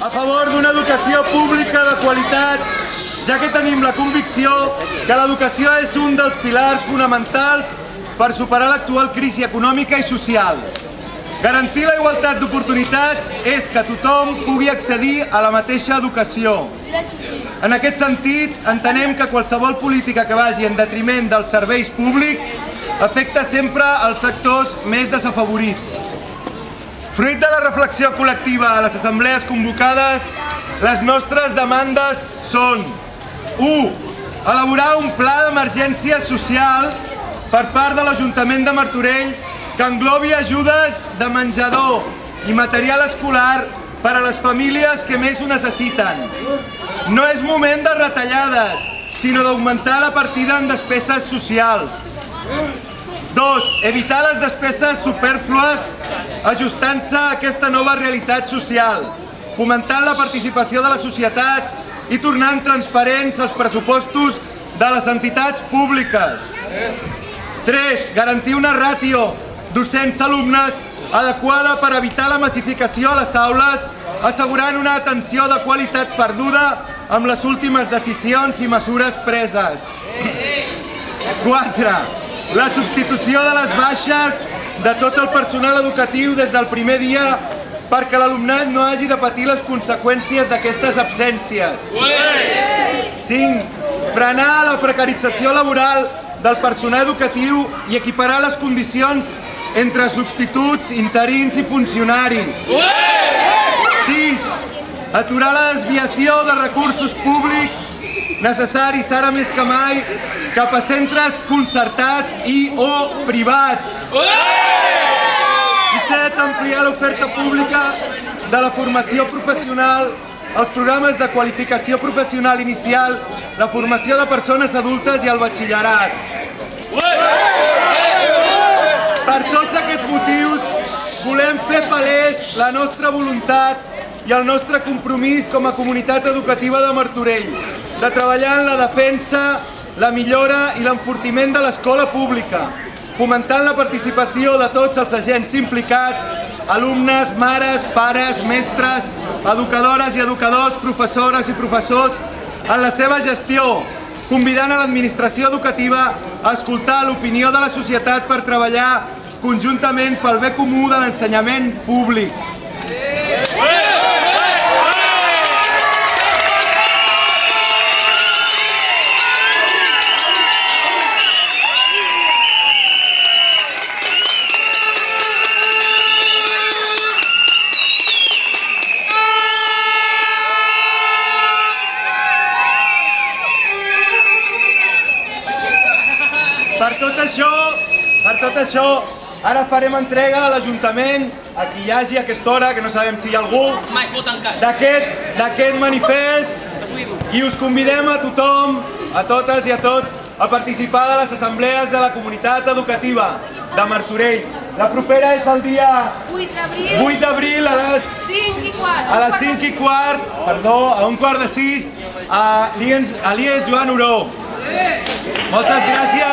a favor d'una educació pública de qualitat, ja que tenim la convicció que l'educació és un dels pilars fonamentals per superar l'actual crisi econòmica i social. Garantir la igualtat d'oportunitats és que tothom pugui accedir a la mateixa educació. En aquest sentit, entenem que qualsevol política que vagi en detriment dels serveis públics afecta sempre els sectors més desafavorits. Fruit de la reflexió col·lectiva a les assemblees convocades, les nostres demandes són: 1. Elaborar un pla d'emergència social per part de l'Ajuntament de Martorell que englobi ajudes de menjador i material escolar per a les famílies que més ho necessiten. No és moment de retallades, sinó d'augmentar la partida en despeses socials. 2. Evitar les despeses supèrflues ajustant-se a aquesta nova realitat social, fomentant la participació de la societat i tornant transparents els pressupostos de les entitats públiques. 3. Garantir una ràtio docents-alumnes adequada per evitar la massificació a les aules, assegurant una atenció de qualitat perduda amb les últimes decisions i mesures preses. 4. La substitució de les baixes de tot el personal educatiu des del primer dia perquè l'alumnat no hagi de patir les conseqüències d'aquestes absències. 5. Frenar la precarització laboral del personal educatiu i equiparar les condicions entre substituts, interins i funcionaris. 6. Aturar la desviació de recursos públics necessaris ara més que mai cap a centres concertats i o privats. I 7. Ampliar l'oferta pública de la formació professional, els programes de qualificació professional inicial, la formació de persones adultes i el batxillerat. Per tots aquests motius, volem fer palès la nostra voluntat i el nostre compromís com a comunitat educativa de Martorell, de treballar en la defensa, la millora i l'enfortiment de l'escola pública, fomentant la participació de tots els agents implicats, alumnes, mares, pares, mestres, educadores i educadors, professores i professors, en la seva gestió, convidant a l'administració educativa a escoltar l'opinió de la societat per treballar conjuntament pel bé comú de l'ensenyament públic. Per tot això, ara farem entrega a l'Ajuntament, a qui hi hagi a aquesta hora, que no sabem si hi ha algú, d'aquest manifest i us convidem a tothom, a totes i a tots, a participar de les assemblees de la comunitat educativa de Martorell. La propera és el dia 8 d'abril a les 5:15, a 5:15, a l'IES Joan Oró. Moltes gràcies.